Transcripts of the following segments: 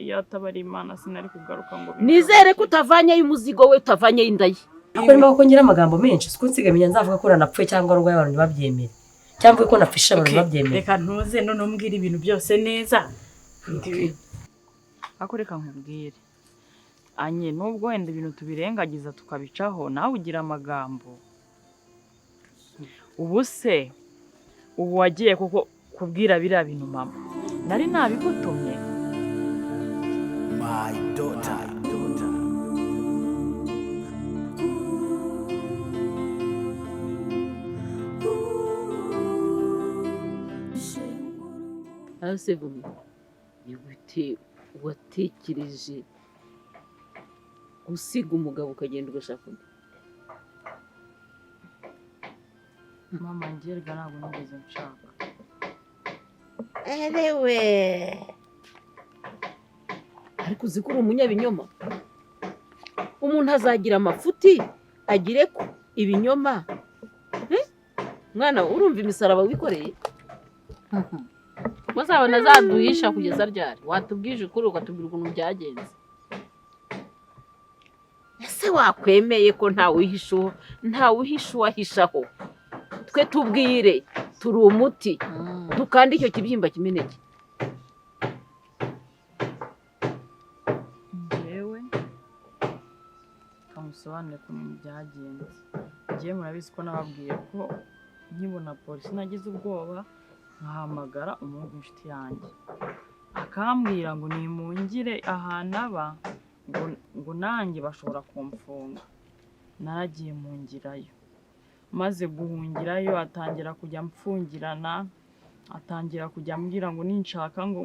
yatabari Imana sinari kugaruka ngo nizere ko utavanye umuzigo we utavanye indayi ako niba ko ngira amagambo menshi siko nsigamenya nzavuga ko nanapfuye cyangwa ngo abantu babyemere cyangwa ko napfisha abantu babyemere reka ntuze none umbwira ibintu byose neza akoreka nkubwire anye nubwo wenda ibintu tubirengagiza tukabicaho nawe ugira amagambo ubu se ubu wagiye kuko kubwira biriya bintu mama nari nabigutumye my daughter Asevumi yigute watekereje gusiga umugabo ukagenda ugashaka undi mama ngerga ntabwo nigeze nshaka erewe ariko uzikura umunyabinyoma umuntu azagira amafuti agire ko ibinyoma mwana urumva imisaraba wikoreye Muzabona zaduhisha kugeza ryari watubwije ukuri ukatubwira ukuntu byagenze ese wakwemeye ko nta uhisha wahishaho twe tubwire turi umuti dukanda icyo kibyimba kimeneke njyewe kamusobanure ko byagenze ngiye murabizi ko nababwiye ko nkibona polisi nagize ubwoba nkahamagara umuntu inshuti yanjye akambwira ngo nimungire ahantu aba ngo nanjye bashobora kumfunga naragiye mungirayo maze guhungirayo atangira kujya mfungirana atangira kujya ambwira ngo ninshaka ngo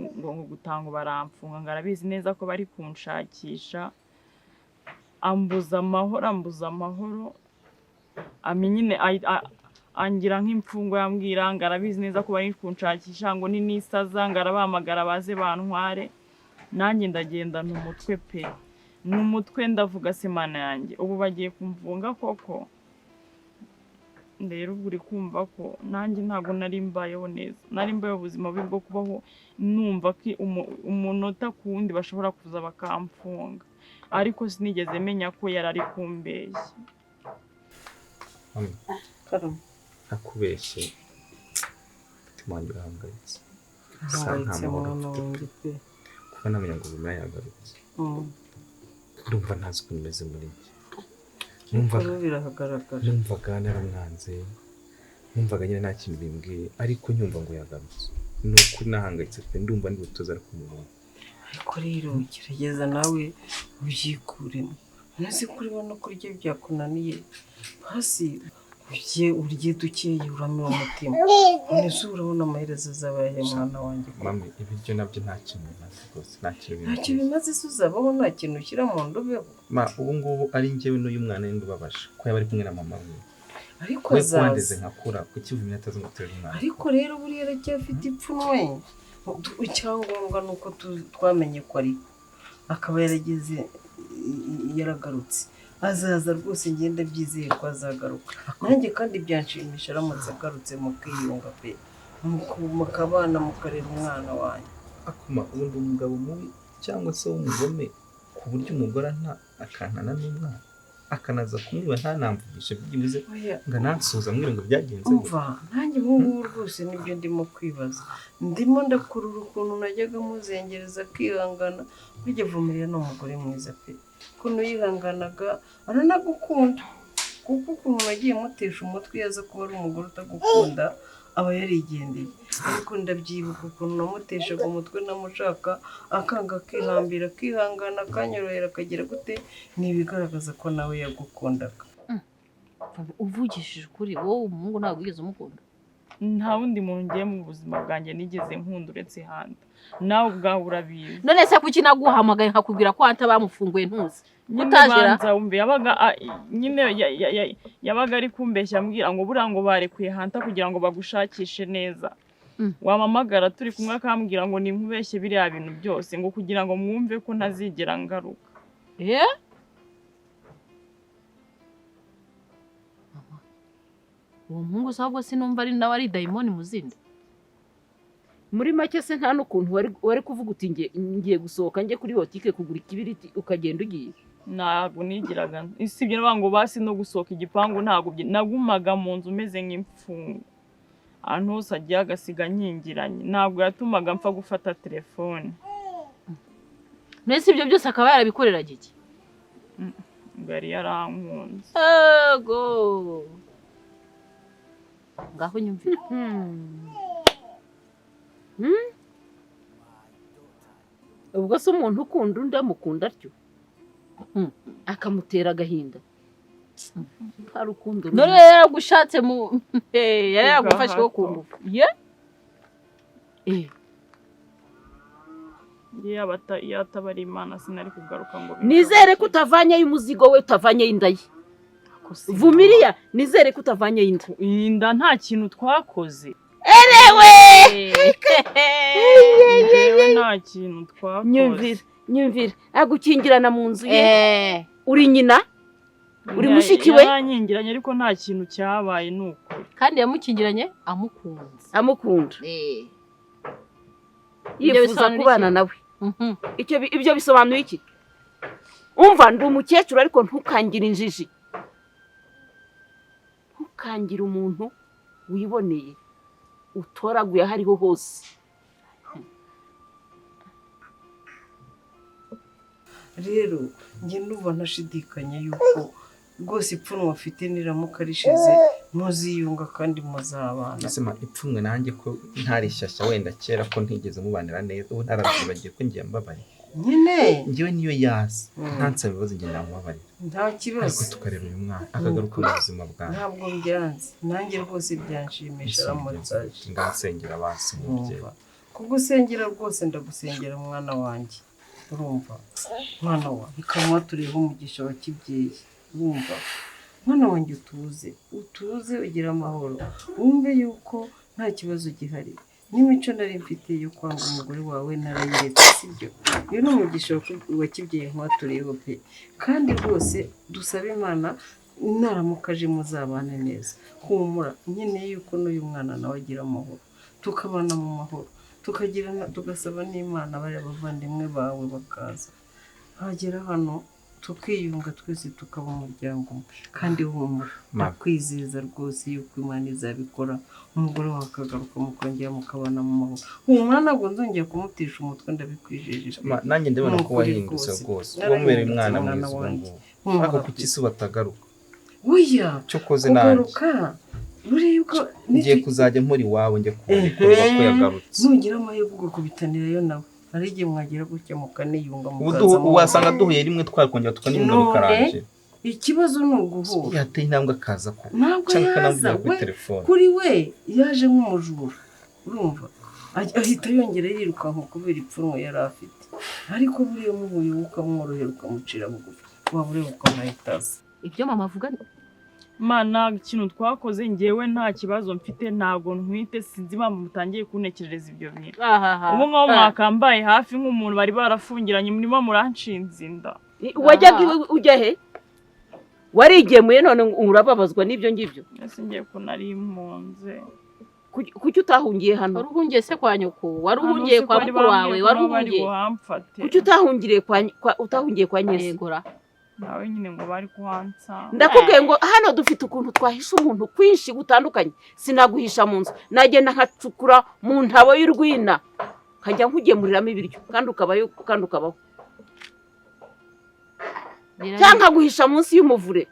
gutanga baramfunga ngo arabizi neza ko bari kunshakisha ambuza amahoro amenyine angira nk'imfungo yambwira ngo arabizi neza ko bari kunshakisha ngo ninisaza ngo arabamagara baze bantware nanjye ndagenda n'umutwe pe n'umutwe ndavuga se mana yanjye ubu bagiye kumfunga koko rero uri kumva ko nanjye ntago nari mbayeho neza nari mbayeho ubuzima bwo kubaho numva ko umunota kundi bashobora kuza bakamfunga ariko sinigeze menya ko yarari kumbeshya akubeshye tumanje urahangayitse sa nta mahoro mfite kuko namenya ngo ubumera yagarutse ndumva ntazi ukuntu meze muri njye numvaga naramwanze numvaga nyine nta kintu bimbwiye ariko nyumva ngo yagarutse ni ukuri nahangayitse pe ndumva ndi butoza ariko umubona ariko rero kirageza nawe ubyikuremo ntuzi kuri bano kurya byakunaniye hasi urye dukeye uramira umutima nese urabona amaherezo azabaye mwana wanjye mami ibiryo nabyo nta kintu bimaze rwose nta kintu bimaze uzabaho nta kintu ushyira mu ndobeho ubu ngubu ari njyewe n'uyu mwana wenda ubabasha ko yaba ari kumwe na mama we ariko azaze nkakura kukivuga atazi ngo tere umwana ariko rero buriya aracyafite ipfunwe icyangombwa ni uko twamenye ko ariko akaba yaragarutse azaza rwose ngenda byizeye ko azagaruka nanjye kandi byanshimisha aramutse agarutse mu kwiyunga pe mukabana mukarera umwana wanjye akuma ubundi umugabo mubi cyangwa se w'umugome ku buryo umugore akantana n'umwana akanaza kumwiba ntanamvugisha byibuze ngo nansuza mwire ngo byagenze umva nanjye ngubu rwose nibyo ndimo kwibaza ndimo ndakurura ukuntu najyaga muzengereza akihangana burya Vumirira ni umugore mwiza pe ukuntu yihanganaga aranagukunda kuko ukuntu nagiye mutesha umutwe yaza kuba ari umugore utagukunda aba yarigendeye ariko ndabyibuka ukuntu namuteshaga umutwe namushaka akanga akihambira akihangana akanyorohera akagira gute ntibigaragaza ko nawe yagukundaga uvugishije ukuri wowe umuhungu ntabwo wigeze umukunda nta wundi muntu ngiye mu buzima bwanjye nigeze nkunda uretse Hanta nawe ubwawe urabizi none se kuki naguhamagaye nkakubwira ko Hanta bamufunguye ntuzi utajera wumve yabaga ari kumbeshya ambwira ngo buriya ngo barekuye Hanta kugira ngo bagushakishe neza wamamagara turi kumwe akambwira ngo ninkubeshye biriya bintu byose ngo kugira ngo mwumve ko ntazigera ngaruka uwo muhungu sabwo sinumva ari nawe ari dayimoni muzindi muri make se nta n'ukuntu wari kuvuga uti ngiye gusohoka njye kuri hotike kugura ikibiriti ukagenda ugiye. ntabwo nigiraga isibye ngo basi no gusohoka igipangu ntabwo nagumaga mu nzu umeze nk'imfungu ahantu hose agiye agasiga nkingiranye ntabwo yatumaga mpfa gufata telefone. Mbese ibyo byose akaba yarabikorera giki? ngo yari yarankunze. Ego ngaho nyumvira. ubwo se umuntu ukunda undi amukunda atyo akamutera agahinda nta rukundo None yaragushatse mu yari yaragufasheho ku ngufu. iyo atabari Imana sinari kugaruka ngo nizere ko utavanyeyo umuzigo we utavanyeyo inda ye. Vumiriya nizere ko utavanyeyo inda. inda nta kintu twakoze. Erewe yewe nta kintu twakoze. nyumvira agukingirana mu nzu ye uri nyina uri mushiki we yaranyingiranye ariko nta kintu cyabaye nuko Kandi yamukingiranye amukunda yifuza kubana nawe. Ibyo bisobanuye iki? Umva ndi umukecuru ariko ntukangire injiji, ntukangire umuntu wiboneye utoraguye aho ariho hose. rero njye ndumva ntashidikanya yuko rwose ipfunwe afite niramuka rishize muziyunga kandi muzabana. Nasema ipfunwe nanjye ko ntarishyashya wenda kera ko ntigeze mubanira neza ubu narabibagiye ko ngiye mbabarira nyine njyewe niyo yazi ntansaba ibibazo njye namubabarira nta kibazo ariko tukareba uyu mwana akagaruka mu buzima bwawe. ntabwo byanze nanjye rwose byanshimisha aramutsaje ngansengera basi mubyeyi kugusengera rwose ndagusengera mwana wanjye urumva mwana wa ikamwa tureba umugisha wa kibyeyi urumva mwana wanjye utuze ugira amahoro wumve yuko nta kibazo gihari n'imico nari mfite yo kwanga umugore wawe narayiretse sibyo iyo ni umugisha wa kibyeyi nkwatureba pe kandi rwose dusabe Imana naramukaje muzabane neza humura nkeneye yuko n'uyu mwana nawe agira amahoro tukabana mu mahoro tugasaba n'Imana bari abavandimwe bawe bakaza hagera hano tukiyunga twese tukaba umuryango umwe kandi humura ndakwizeza rwose yuko Imana izabikora umugore wawe akagaruka mukongera mukabana mu mahoro. Humura ntabwo nzongera kumutesha umutwe ndabikwijeje. Nanjye ndabona ko wahindutse rwose wamwereye umwana mwiza ubu ako kuki se batagaruka oya cyo koze nanjye ngiye kuzajya mpora iwawe njye kureba ko yagarutse nugira amahirwe ugakubitanirayo nawe hari igihe mwagira gutya mukaniyunga ubu wasanga duhuye rimwe twakongera tukaniyunga bikarangije. Ikibazo ni uguhura yateye intambwe akaza ko ntabwo yaza kuri we yaje nk'umujura urumva ahita yongera yirukanka kubera ipfunwe yari afite ariko buriya muhuye ukamworohera ukamucira bugufi waba ureba ukamwahitaza. Ibyo mama avuga Mana ikintu twakoze njyewe nta kibazo mfite ntabwo ntwite sinzi impamvu mutangiye kuntekerereza ibyo bintu. Ubu ngaho mwakambaye hafi nk'umuntu bari barafungiranye murimo muranshinze inda. Wajyaga ujya he? Warigemuye none urababazwa n'ibyo ngibyo? Ese ngiye ko nari impunze. Kuki utahungiye hano? Wari uhungiye se kwa nyoko? Wari uhungiye kwa mukuru wawe? Wari uhungiye? Kuki utahungiye kwa nyesegura? Nawe nyine ngo bari kuhansa. Ndakubwiye ngo hano dufite ukuntu twahisha umuntu kwinshi gutandukanye. Sinaguhisha mu nzu. Nagenda nkacukura mu ntabo y'urwina. Nkajya nkugemuriramo ibiryo kandi ukabaho. Cyangwa guhisha munsi y'umuvure.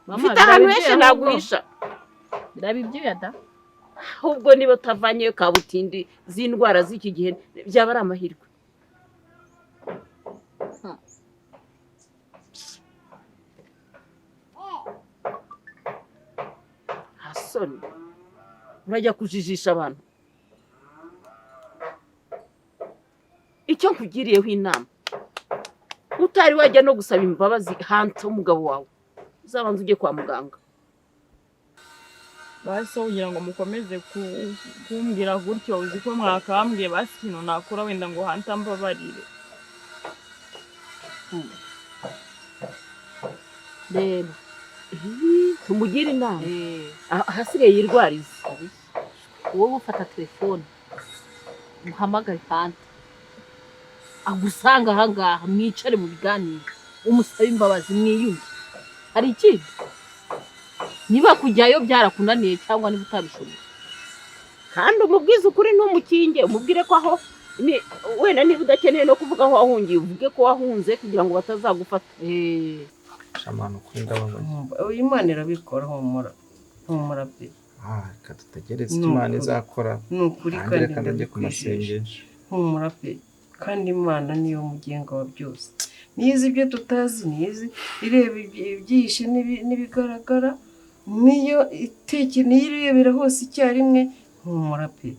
Mfite ahantu henshi naguhisha. Birabibyuya da. Ahubwo niba utavanyeyo kabutindi z'indwara z'iki gihe byaba ari amahirwe. Hasoni urajya kujijisha abantu. Icyo nkugiriyeho inama utari wajya no gusaba imbabazi hanze umugabo wawe uzabanza ujye kwa muganga. Basi ugira ngo mukomeze kumbwira gutyo uzi ko mwakambwiye basi ikintu nakora wenda ngo hanze mbabarire. Rero tumugire inama ahasigaye yirwariza. Wowe ufata telefone uhamagare tante agusanga ahangaha mwicare mu biganiro umusabe imbabazi mwiyunge hari ikindi niba kujyayo byarakunaniye cyangwa niba utabishoboye kandi umubwize ukuri ntumukinge umubwire ko aho wenda niba udakeneye no kuvuga aho wahungiye uvuge ko wahunze kugira ngo batazagufata shamano kuri ndababaye Imana irabikora humura pe reka dutegereze icyo Imana izakora ni ukuri kandi kandi njye ku masengesho humura pe kandi Imana niyo mugenga wa byose nizi ibyo tutazi nizi ireba ibyihishe n'ibigaragara niyo irebera hose icyarimwe humura pe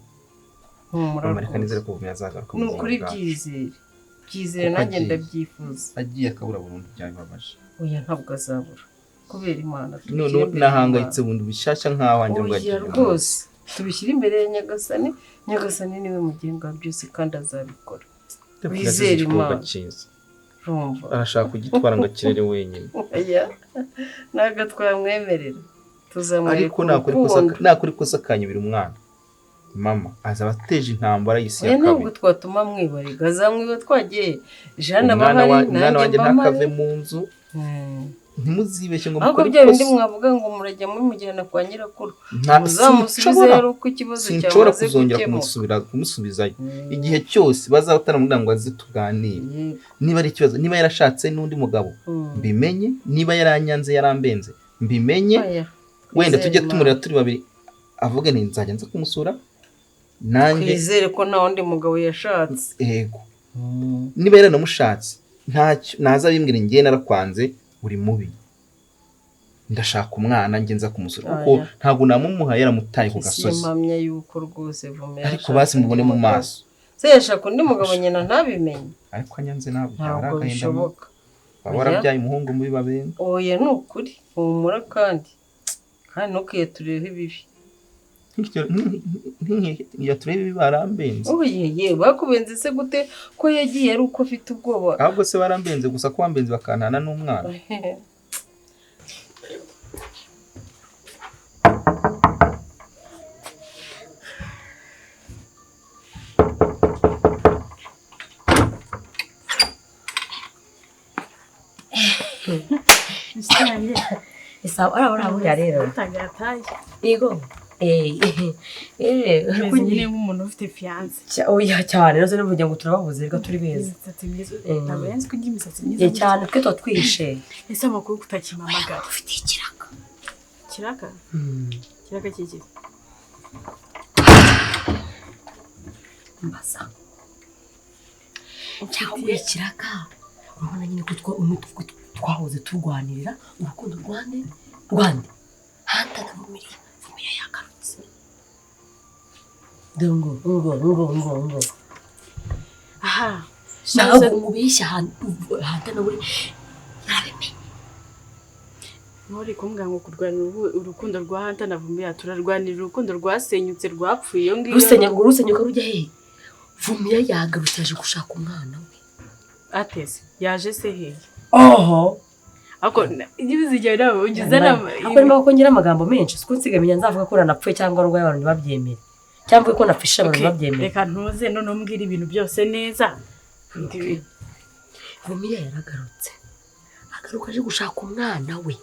humura Amerika nizere ko Vumira azagaruka ni ukuri byizere nanjye ndabyifuza agiye akabura burundu byabibabaje oya ntabwo azabura kubera Imana none nahangayitse bundi bishyashya nkaho wanjye ngo agiye rwose tubishyira imbere ya Nyagasani niwe mugenga byose kandi azabikora wizere Imana arashaka kugitwara ngo akirere wenyine ntabwo twamwemerera ariko nakora ikosa akanyibira umwana mama azaba ateje intambara y'isi ya kabiri ntabwo twatuma mwibariga azamwiba twagiye Jana bahari umwana wanjye ntakave mu nzu ntimuzibeshye ngo mukore ikosa bindi mwavuga ngo murajya mumujyana kwa nyirakuru uzamusubize rero uko ikibazo cyamaze kuzongera kumusubizayo igihe cyose bazaba bataramubwira ngo aze tuganire niba ari ikibazo niba yarashatse n'undi mugabo mbimenye niba yaranyanze yarambenze mbimenye wenda tujye tumurira turi babiri avuge ni nzajya nza kumusura nanjye twizere ko nta wundi mugabo yashatse yego niba yaranamushatse ntacyo naza bimbwira ngiye narakwanze uri mubi ndashaka umwana njye nza kumusura kuko ntabwo namumuhaye yaramutaye ku gasozi simpamya yuko rwose Vumira ariko basi mubone mu maso se yashaka undi mugabo nyina ntabimenye ariko anyanze ntabwo bishoboka baba warabyaye umuhungu mubi babenga oya ni ukuri humura kandi ntukiyaturire ibibi ntiyaturebe ibibi barambenze oye bakubenze se gute ko yagiye ari uko afite ubwoba ahubwo se barambenze gusa ko bambenze bakantana n'umwana Isawa arabura rero. Tagataye. Yego. Meze nyine nk'umuntu ufite fiance. Oya cyane rero n'uvuga ngo turababuze reka turi beza. Nabenze kugira imisatsi myiza. Cyane twe twatwishe. Ese amakuru kutakimamagara. Ufite ikiraka. Kiraka? Kiraka kiki? Mbasa. Cyangwa ikiraka. Urabona nyine ko twahoze turwanirira urukundo rwande hata na Vumira yagarutse ngo aha ntabwo umubeshya hata nawe yarabimenye nturi kumbwira ngo kurwanira urukundo rwa hata na Vumira turarwanira urukundo rwasenyutse rwapfuye iyo ngiyo rusenyuka rujya he Vumira yagarutse aje gushaka umwana we atese yaje se hehe oho ako ibizigera nawe ugize nama ako nimo ko ngira amagambo menshi siko nsigamenya nzavuga ko nanapfuye cyangwa ngo abantu babyemere cyangwa ko nafisha abantu babyemere reka ntuze none umbwira ibintu byose neza Vumira yaragarutse agaruka aje gushaka umwana we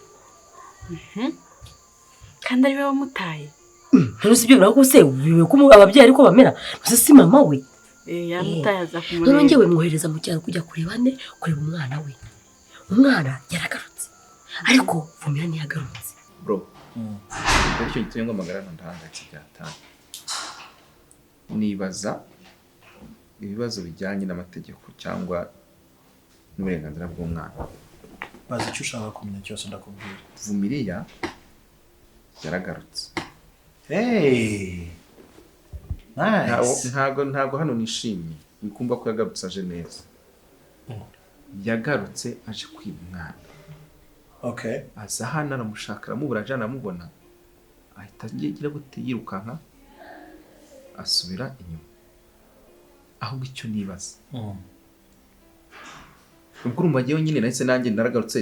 kandi ari we wamutaye ntusibyo birako se bibe ko ababyeyi ariko bamera ntuze si mama we yamutaye aza kumureba none ngewe mwohereza mu cyaro kujya kureba umwana we umwana yaragarutse ariko Vumira ntiyagarutse bro icyo giteye ngo amagarana ndahangayitse cyane nibaza ibibazo bijyanye n'amategeko cyangwa n'uburenganzira bw'umwana bazi icyo ushaka kumenya cyose ndakubwira Vumira yaragarutse nice ntago hano nishimye wikumva ko yagarutse aje neza yagarutse aje kwiba umwana okay aza hano aramushaka aramubura aje aramubona ahita agira gute yirukanka asubira inyuma ahubwo icyo nibaza ubwo urumva agiyeho nyine nahise nanjye naragarutse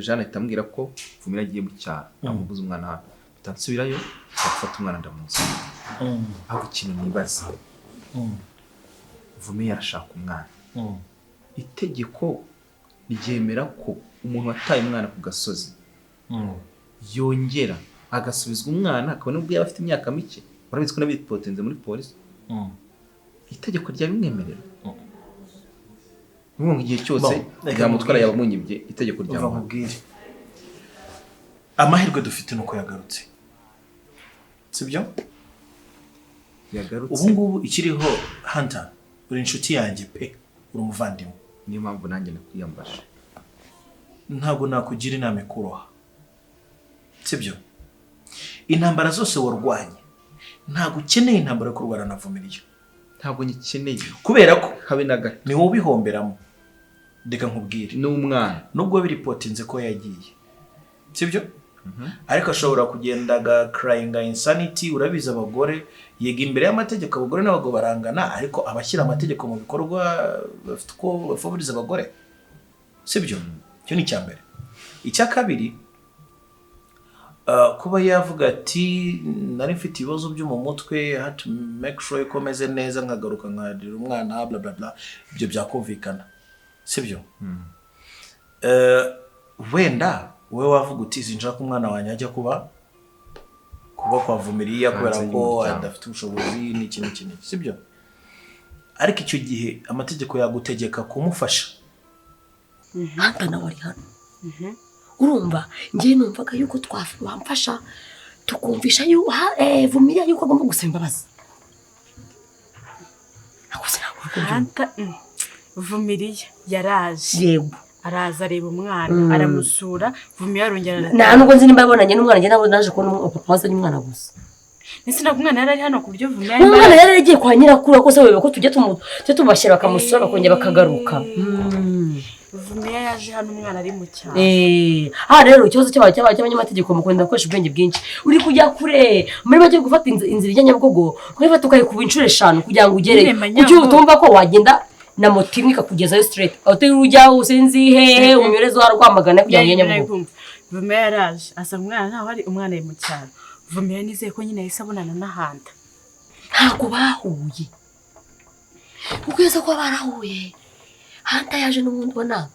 Jeanne ahita ambwira ko Vumira agiye mu cyaro amubuze umwana hano nsubirayo gufata umwana ndamuzi ahubwo ikintu nibaza Vumiye arashaka umwana. Itegeko ryemera ko umuntu wataye umwana ku gasozi yongera agasubizwa umwana akabona ubwo yaba afite imyaka mike. Urabizi ko nabipotenze muri polisi. Itegeko rya bimwemerera. N'ubu igihe cyose yamutwara yaba munyibye itegeko rya mubwire. Amahirwe dufite nuko yagarutse. Sibyo? Yagarutse. Ubu ngubu ikiriho Hunter, uri inshuti yanjye pe, uri umuvandimwe. Niyo mpamvu nanjye nakwiyambasha. Ntabwo nakugira inama ikuroha. Sibyo? Intambara zose warwanye ntabwo ukeneye intambara yo kurwana na Vumiriya. Ntabwo nyikeneye kubera ko habe na gato ni wowe ubihomberamo. Ndeka nkubwire n'umwana nubwo biripotinze ko yagiye. Sibyo? Ariko ashobora kugendaga crying insanity. Urabiza abagore yega imbere y'amategeko abagore n'abagabo barangana, ariko abashyira amategeko mu bikorwa bafite ko bafavoriza abagore. Sibyo? Cyo ni cyambere. Icya kabiri kuba yavuga ati nari mfite ibibazo byo mu mutwe, I had to make sure ko meze neza nkagaruka nkagira umwana bla bla bla, ibyo byakumvikana. Sibyo? Wenda wewe wavuga uti sinshaka umwana wanjye ajya kuba kwa Vumiriya kubera ko adafite ubushobozi n'ikintu kinini. Sibyo? Ariko icyo gihe amategeko yagutegeka kumufasha. Hanta nawe ari hano. Urumva ngiye numvaga yuko twamfasha tukumvisha yuko Vumiriya yuko agomba gusaba imbabazi. Hanta Vumiriya yaraje. Yego. Araza areba umwana aramusura. Vumiriya arongera nta nubwo nzi nimba yabonanye n'umwana, njye nabo naje kubona papa wazanye umwana gusa. Nese nabwo umwana yari hano ku buryo Vumiriya umwana yari yagiye kwa nyirakuru ko se wewe ko tujye tubashyira bakamusura bakongera bakagaruka. Vumiriya yaje hano umwana ari mu cyaro. Rero ikibazo cy'abanyamategeko mu kwenda gukoresha ubwenge bwinshi uri kujya kure muri make gufata inzira ijya Nyabugogo kwifata ukayikuba inshuro 5 kugira ngo ugere kucyo utumva ko wagenda na moto imwe ikakugezayo straight aho ujya usenzi hehe umuyorezo wa Rwamagana kugira ngo Nyabugogo. Vumiriya yaraje asanga umwana ntaho ari, umwana ari mu cyaro. Vumiriya nizeye ko nyine yahise abonana na Hanta. Ntabwo bahuye ukweza ko barahuye. Hanta yaje n'ubundi ubona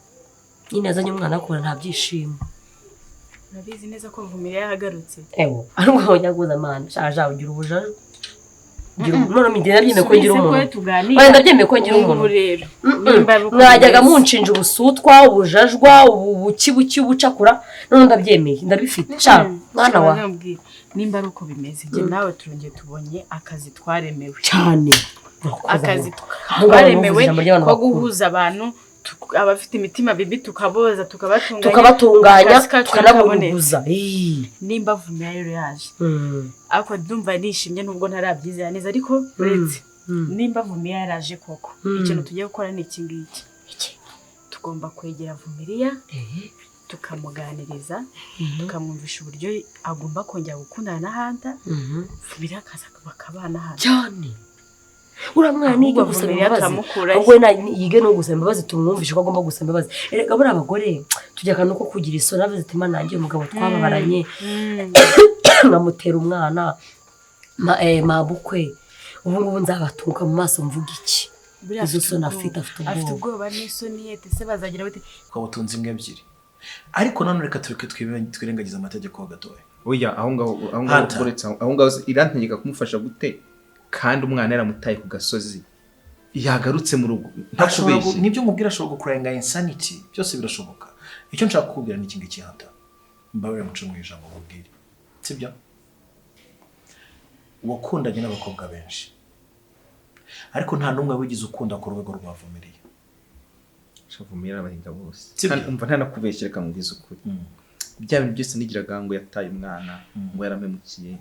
nyine azanye umwana akora nta byishimo. Urabizi neza ko Vumiriya yahagarutse. Ariko abanyaguza amana shaje ugira ubujaje. None midena byeme ko ngira umuntu. Wenda byeme ko ngira umuntu rero. Mwajyaga munshinja ubusutwa, ubujajwa, ubukibuki ubucakura, none ndabyemeye ndabifite. Sha mwana wa nimba ari uko bimeze nge nawe turongeye tubonye akazi twaremewe cyane. Akazi twaremewe ko guhuza abantu abafite imitima bibi tukaboza tukabatunganya tukanabuguza. Nimba Vumiriya rero yaje ako ndumva nishimye nubwo ntarabyizera neza, ariko uretse nimba Vumiriya yaraje koko ikintu tugiye gukora ni iki ngiki. Tugomba kwegera Vumiriya tukamuganiriza tukamwumvisha uburyo agomba kongera gukundana na Hanta. Vumiriya akaza bakabana hano cyane. Uramwana nige gusaba imbabazi ahubwo yige no gusaba imbabazi tumwumvishe ko agomba gusaba imbabazi. Erega buri abagore tujya kantu ko kugira isoni avuze ati mana nanjye umugabo twababaranye nkamutera umwana mabukwe ubu ngubu nzabatuka mu maso mvuga iki. Izo soni afite ubwoba n'isoni yete se bazagira bate ko butunze imwe ebyiri. Ariko none reka tureke twirengagiza amategeko gatoya. Oya aho ngaho irantegeka kumufasha gute kandi umwana yaramutaye ku gasozi yagarutse mu rugo. Ntakubeshye nibyo mubwira ashobora gukuranga insanity, byose birashoboka. Icyo nshaka kukubwira ni kingi cyihanta mbabere muco mu ijambo mubwire. Sibyo? Wakundanye n'abakobwa benshi ariko nta numwe wigize ukunda ku rwego rwa Vumiriya. Vumiriya abahinga bose kandi umva ntanakubeshye reka mubwize ukuri. Bya bintu byose nigiraga ngo yataye umwana ngo yaramemukiye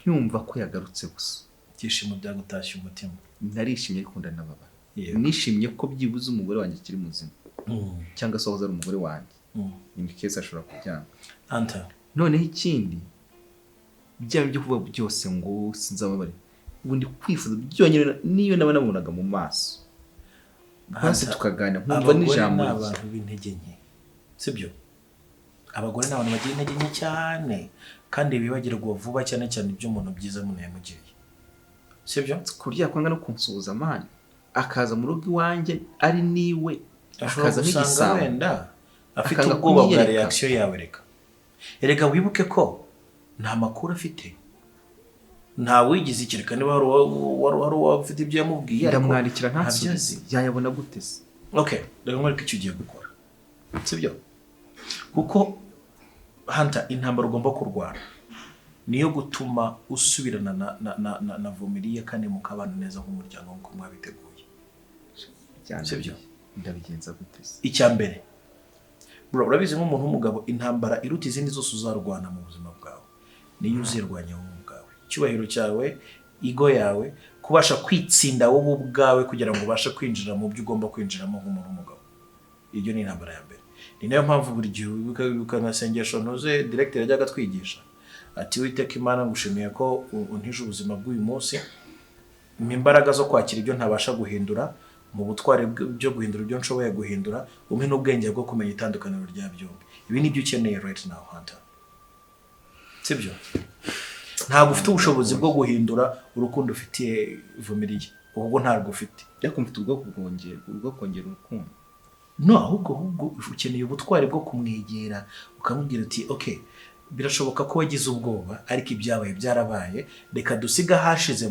nkumva ko yagarutse gusa. Byishimo byagutashye umutima. Narishimye ariko ndanababa. Nishimye ko byibuze umugore wanjye kiri muzima cyangwa se ari umugore wanjye imikeza ashobora kubyanga. Hanta noneho ikindi bya byo kuvuga byose ngo sinzababare ubundi kwifuza byonyine niyo nabonaga mu maso base tukagana nkumva n'ijambo abantu b'intege nke. Sibyo? Abagore n'abantu bagira intege nke cyane kandi bibagirwa vuba cyane cyane ibyo umuntu byiza umuntu yamugiriye. sibyo kurya kwanga no kunsuhuza amani akaza mu rugo iwanjye ari niwe akaza nk'igisambo wenda afite Akanga ubwoba bwa kunyereka. reaction yawe reka wibuke ko nta makuru afite nta wigize ikireka niba wari ufite ibyo yamubwiye ndamwandikira ntabyazi ntabyazi yayabona gute se okay reka nkwereke icyo ugiye gukora sibyo kuko Hunter intambara ugomba kurwana niyo gutuma usubirana na Vumiriya kandi mukabana neza nk'umuryango nk'uko mwabiteguye sibyo ndabigenza gute se icya mbere bro urabizi nk'umuntu w'umugabo intambara iruta izindi zose uzarwana mu buzima bwawe niyo uzirwanya wowe ubwawe icyubahiro cyawe ego yawe kubasha kwitsinda wowe ubwawe kugira ngo ubashe kwinjira mu byo ugomba kwinjiramo nk'umuntu w'umugabo iryo ni intambara ya mbere ni nayo mpamvu buri gihe ukanasengesho ntuze directeur yajyaga twigisha ati Uwiteka Imana ngushimiye ko untije ubuzima bw'uyu munsi imbaraga zo kwakira ibyo ntabasha guhindura mu butware byo guhindura ibyo nshoboye guhindura umwe n'ubwenge bwo kumenya itandukaniro rya byombi ibi ni byo ukeneye right now Hunter sibyo ntabwo ufite ubushobozi bwo guhindura urukundo ufitiye Vumiriya ubwo ntabwo ufite ariko mfite ubwo kongera urukundo no ahubwo ukeneye ubutware bwo kumwegera ukamubwira uti okay birashoboka ko wagize ubwoba ariko ibyabaye byarabaye reka dusiga hashize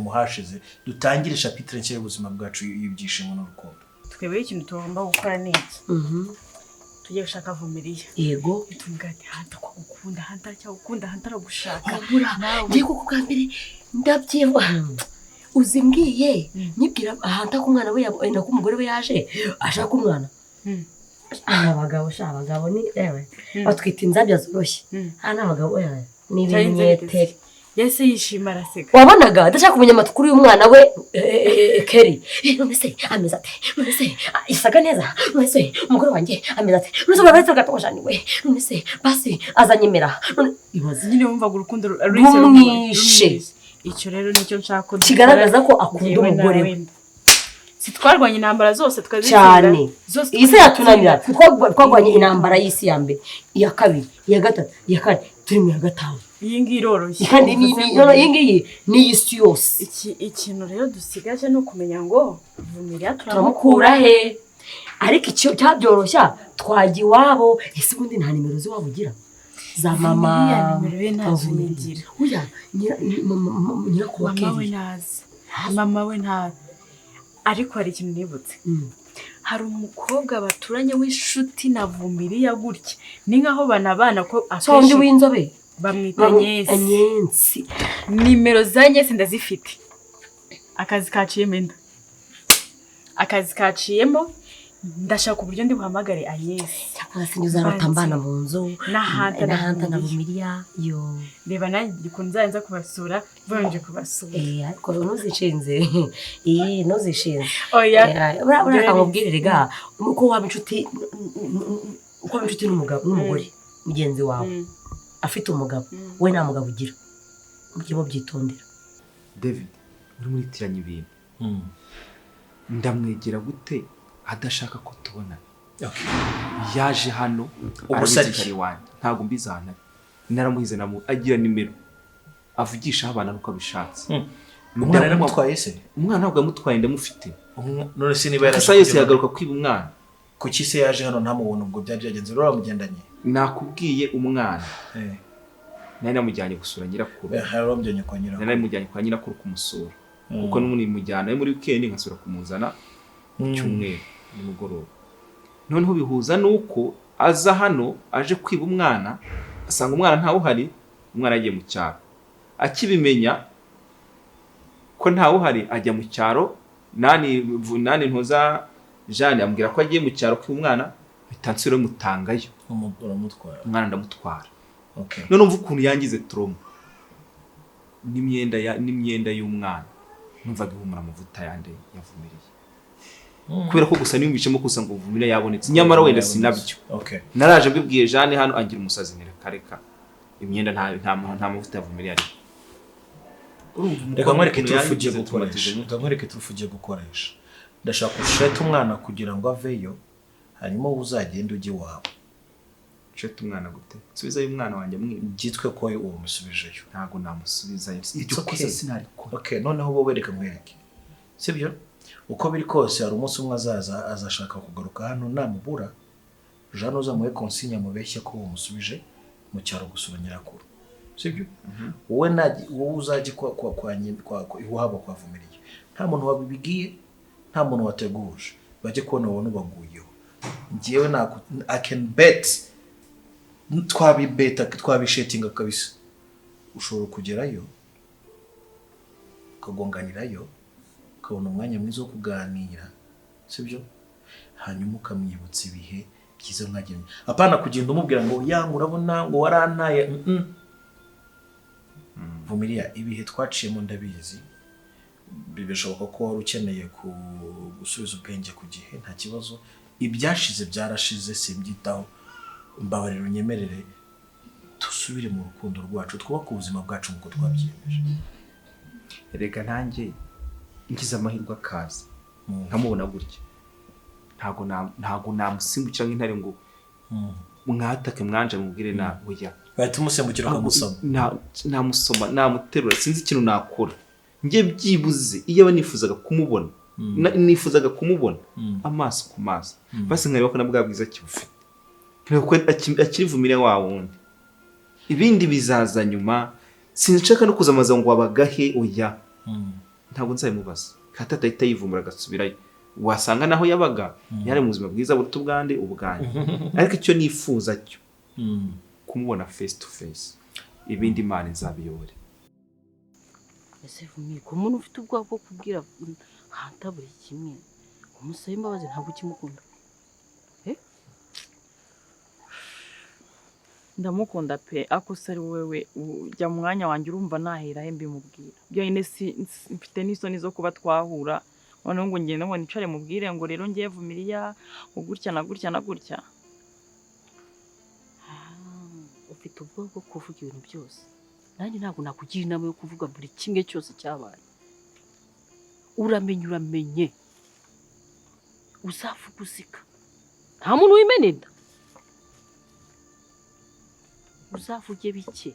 dutangire chapitre nshya y'ubuzima bwacu y'ibyishimo n'urukundo twebwe ikintu tugomba gukora ni iki tujye gushaka Vumiriya yego tungane Hunter ko gukunda Hunter cyangwa gukunda Hunter aragushaka kabura ngiye kuko bwa mbere ndabyiba uzimbwiye nyibwira ahanta ko umwana we na ko umugore we yaje ashaka umwana abagabo ni ewe batwita inzabya zoroshye hano abagabo ni ibinyeteri yese yishima araseka wabonaga ndashaka kumenya amakuru y'umwana we Keri none se ameze ate none se isaga neza none se umugore wanjye ameze ate none se babaza gatojaniwe none se basi azanyemera none ibaze nyine wumvaga urukundo rumwishe icyo rero nicyo nshaka kigaragaza ko akunda umugore we sitwarwanye intambara zose cyane isi yatunanira twagwanye intambara y'isi ya mbere iya kabiri iya gatatu iya kane turi mu ya gatanu iyi ngiyi iroroshye kandi iyi ngiyi ni isi yose ikintu rero dusigaje ni ukumenya ngo Vumiriya turamukura he ariko icyo cyabyoroshya twajya iwabo ese ubundi nta nimero z'iwabo ugira za mama nimero ye ntazo nigira oya nyirakuba Keri mama we ntazi ariko hari ikintu nibutse hari umukobwa baturanye w'inshuti na Vumiriya gutya ni nkaho banabana ko akenshi w'inzobe bamwita Nyensi nimero za Nyensi ndazifite akazi kaciyemo ndashaka uburyo ndi buhamagare Agnes cyakora sinyuza batambana mu nzu n'ahanta na Vumiriya yo reba nanjye kunzaza kubasura bonje kubasura ariko ntuzishinze ntuzishinze oya buriya amubwirire ga uko waba inshuti n'umugore mugenzi wawe afite umugabo we nta mugabo ugira mujye mubyitondera David uri muritiranya ibintu ndamwegera gute adashaka ko tubona yaje hano ubusarikari wanjye ntabwo mbizana naramuhize agira nimero avugisha abana nuko abishatse umwana yaramutwaye se umwana ntabwo yamutwaye ndamufite none se niba yaraje yose yagaruka kwiba umwana kuki se yaje hano ntamubona ubwo byari byagenze rero bamugendanye nakubwiye umwana nari namujyanye gusura nyirakuru nari namujyanye kwa nyirakuru kumusura kuko n'umuntu mujyana muri weekend nkasura kumuzana cyumweru nimugoroba noneho bihuza nuko aza hano aje kwiba umwana asanga umwana ntawe uhari umwana yagiye mu cyaro akibimenya ko ntawe uhari ajya mu cyaro nani ntuza Jeanne ambwira ko agiye mu cyaro kwiba umwana bitansiro mutangayo umwana ndamutwara none umva ukuntu yangize trauma n'imyenda y'umwana numvaga ihumura amavuta yande yavumiriye kubera ko gusa niyumvishemo kusa ngo Vumiriya yabonetse nyamara wenda sinabyo naraje mbibwiye Jeanne hano angira umusazi nireka imyenda nta mavuta ya Vumiriya ari reka nkwereke turufugiye gukoresha ndashaka ushete umwana kugira ngo aveyo hanyuma uzagende ujye iwawe nshete umwana gute subizayo umwana wanjye byitwe ko uwo musubijeyo ntabwo namusubizayo It's okay. kosa sinarikora okay noneho bo wereka mwereke sibyo uko biri kose hari umunsi umwe azashaka kugaruka hano namubura Jean uzamuhe consigne mubeshye ko uwo musubije mu cyaro gusura nyirakuru sibyo wowe uzaje kwa iwabo kwavumiriye nta muntu wabibigiye nta muntu wateguje baje kubona wowe nubaguyeho ngiyewe I can bet twabishetinga kabisa ushobora kugerayo ukagonganirayo ukabona umwanya mwiza wo kuganira sibyo hanyuma ukamwibutsa ibihe byiza mwagiranye apana kugenda umubwira ngo yangu urabona ngo warantaye Vumiriya ibihe twaciyemo ndabizi bibishoboka ko wari ukeneye gusubiza ubwenge ku gihe nta kibazo ibyashize byarashize simbyitaho mbabarira unyemerere dusubire mu rukundo rwacu twubaka ubuzima bwacu nk'uko twabyiyemeje rega nanjye ngize amahirwe akaza nkamubona gutya ntago namusimbukira nk'intare ngo mwatake mwanje mubwire nawe oya bahita umusembukira ukamusoma namusoma namuterura sinzi ikintu nakora njye byibuze iyo banifuzaga kumubona nifuzaga kumubona amaso ku maso basi nkareba ko nabwa bwiza kibufite nkuko akirivumire wa wundi ibindi bizaza nyuma sinshaka no kuzamaza ngo wabagahe oya ntabwo nzabimubaza kata tahita yivumbura agasubirayo wasanga naho yabaga yari mu buzima bwiza buruta ubwande ubwanye ariko icyo nifuza cyo kumubona face to face ibindi Imana izabiyobore ese Vumi ko umuntu ufite ubwoba bwo kubwira hanta buri kimwe umusaba imbabazi ntabwo ukimukunda ndamukunda pe ako sari wewe ujya mu mwanya wanjye urumva nahera he mbimubwira byonyine mfite n'isoni zo kuba twahura noneho ngo ngende ngo nicare mubwire ngo rero ngiye Vumiriya gutya na gutya na gutya ufite ubwoba bwo kuvuga ibintu byose nanjye ntabwo nakugira inama yo kuvuga buri kimwe cyose cyabaye uramenye uzavuga uzika nta muntu wimena inda uzavuge bike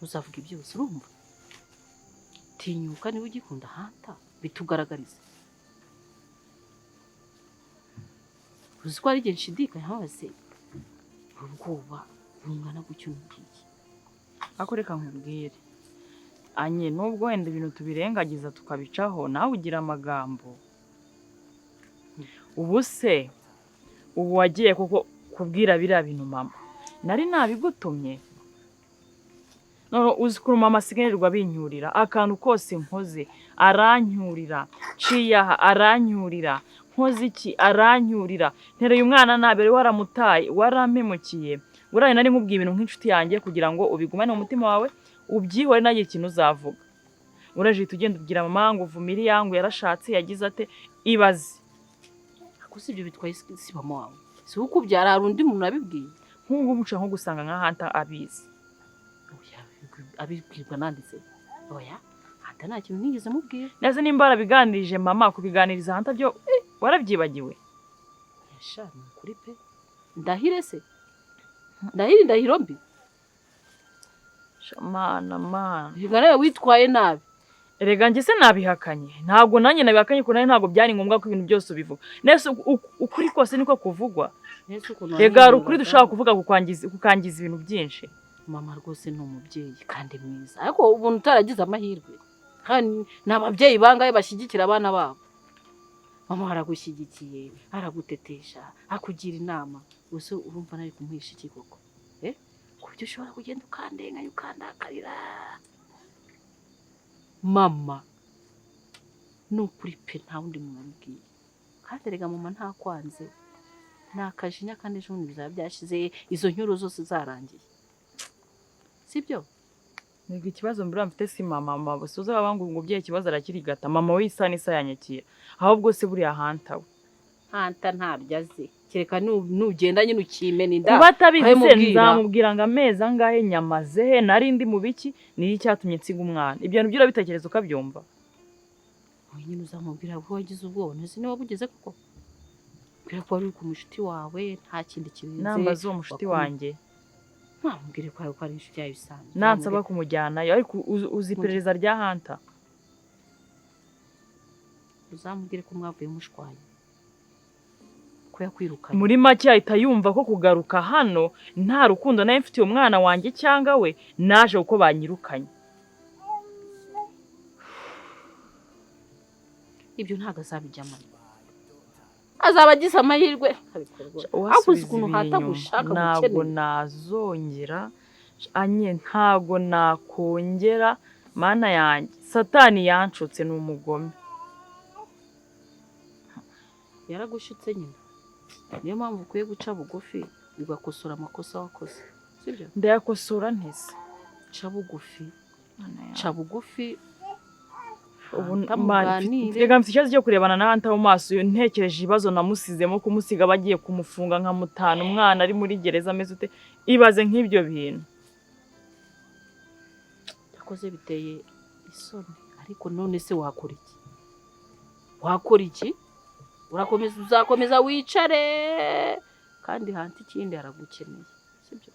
uzavuga byose urumva tinyuka niba ugikunda hanta bitugaragariza uzi ko ari igihe nshidikanya habaze ubwoba bungana gutyo n'ubwiki ako reka nkubwire anye nubwo wenda ibintu tubirengagiza tukabicaho nawe ugira amagambo ubu wagiye kuko kubwira biriya bintu mama nari nabigutumye none uzi ko mama asigarirwa binyurira akantu kose nkoze aranyurira ciyaha aranyurira nkoze iki aranyurira ntereye umwana nabere waramutaye warampemukiye burayi nari nkubwiye ibintu nk'inshuti yanjye kugira ngo ubigumane mu mutima wawe ubyihore nagiye ikintu uzavuga uraje tugenda ubwira mama ngo Vumiriya ngo yarashatse yagize ate ibaze ako sibyo bitwaye si mama wawe si ukubyara hari undi muntu abibwiye nk'ubu muca nko gusanga nka hanta abizi oya abibwirwa nanditse oya hanta nta kintu nigeze mubwira neze nimba arabiganirije mama kubiganiriza hanta byo warabyibagiwe yasha ni kuri pe ndahire se ndahiro mbi mana bigaraye witwaye nabi erega njye se nabihakanye ntabwo nanjye nabihakanye ko ntabwo byari ngombwa ko ibintu byose ubivuga nese ukuri kose niko kuvugwa rega ukuri dushaka kuvuga kukangiza ibintu byinshi mama rwose ni umubyeyi kandi mwiza ariko ubuntu utaragize amahirwe kandi n'ababyeyi bangaye bashyigikira abana babo mama aragushyigikiye aragutetesha akugira inama gusa urumva nari kumuhisha iki koko kubyo ushobora kugenda ukandenganya ukandakarira mama nukuri pe nta wundi muntu abibwiye kandi rega mama nta kwanze nta kajinya kandi ejo bundi bizaba byashize izo nkuru zose zarangiye sibyo nibwo ikibazo mbura mfite si mama basuza babangu ngo bye ikibazo arakirigata mama we isa nisa yanyakira ahubwo se buriya hanta we hanta ntabyaze kereka nugenda nyine ukimena inda kuba atabize nzamubwira ngo amezi angahe nyamaze he nari ndi mu biki niyo icyatumye nsiga umwana ibyo bintu by'urabitekereza ukabyumva nyine uzamubwira ko wagize ubwoba nzi niba bugeze koko mbwira ko wari uri ku mushuti wawe nta kindi kirenze nambaza uwo mushuti wanjye mwambwire ko ari inshuti yawe isanzwe nansaba kumujyanayo ariko uzi iperereza rya hanta uzamubwire ko mwavuye mushwanya ko yakwirukanye muri make ahita yumva ko kugaruka hano nta rukundo nawe mfitiye umwana wanjye cyangwa we naje uko banyirukanye. ibyo ntabwo azabijyamo azaba agize amahirwe wasubiza ukuntu ibintu hatagushaka ntabwo nazongera anye ntabwo nakongera mana yanjye satani yanshutse ni umugome yaragushutse nyine niyo mpamvu ukwiye guca bugufi ugakosora amakosa wakoze sibyo ndayakosora ntese ca bugufi ca bugufi ubu reka mfite ikibazo cyo kurebana na hanta mu maso ntekereje ibibazo namusizemo kumusiga bagiye kumufunga nka mutanu umwana ari muri gereza ameze ute ibaze nk'ibyo bintu yakoze biteye isoni ariko none se wakora iki uzakomeza wicare kandi hanta ikindi aragukeneye sibyo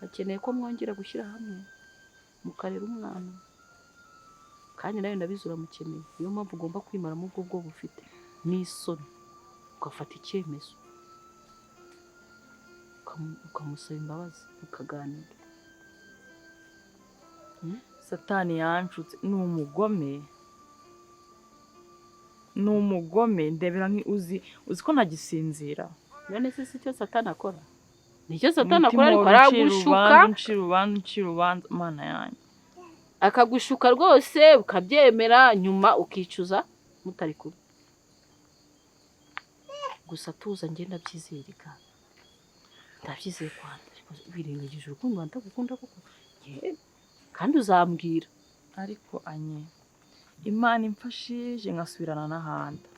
akeneye ko mwongera gushyira hamwe mukarera umwana kandi nawe ndabizi uramukeneye niyo mpamvu ugomba kwimaramo ubwo bwoba ufite n'isoni ugafata icyemezo ukamusaba imbabazi ukaganira. satani yanshutse ni umugome ndebera uzi ko ntagisinzira none se si cyo satani akora nicyo satani akora ariko aragushuka ncira urubanza mana yanjye akagushuka rwose ukabyemera nyuma ukicuza mutari kumwe gusa tuza ngenda byizereka ndabyizeye kwanda ariko birengagije urukundo ndagukunda koko kandi uzambwira ariko anye Imana imfashije nkasubirana n'ahandi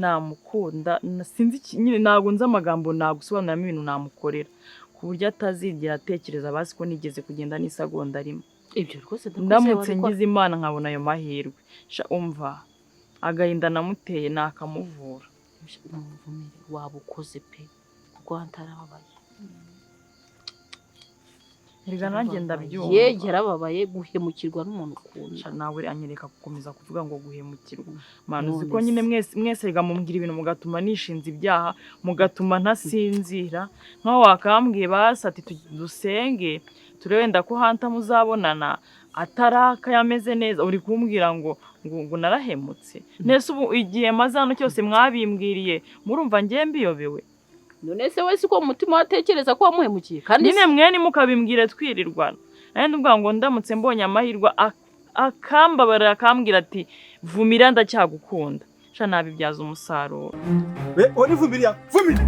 namukunda sinzi nyine ntabwo nzi amagambo nagusobanuramo ibintu namukorera ku buryo atazigera atekereza bazi ko nigeze kugenda n'isegonda rimwe ibyo rwose ndamutse ngize Imana nkabona ayo mahirwe umva agahinda namuteye nakamuvura waba ukoze pe kuko hantarababaye Erega nanjye ndabyumva yegera ababaye guhemukirwa n'umuntu ukunda nawe anyereka gukomeza kuvuga ngo guhemukirwa mana uzi ko nyine mwese rega mumbwira ibintu mugatuma nishinze ibyaha mugatuma ntasinzira nkaho wakambwiye basati dusenge turewenda ko hanta muzabonana ataraka yameze neza uri kumbwira ngo narahemutse nese ubu igihe mazano cyose mwabimbwiriye murumva ngiye mbiyobewe none se wese ko umutima watekereza ko wamuhemukiye kandi nyine mwene mukabimbwire twirirwana kandi ubwa ngo ndamutse mbonye amahirwe akambabara akambwira ati vumira ndacyagukunda sha nabibyaza umusaruro oni vumira vumira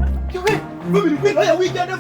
wigenda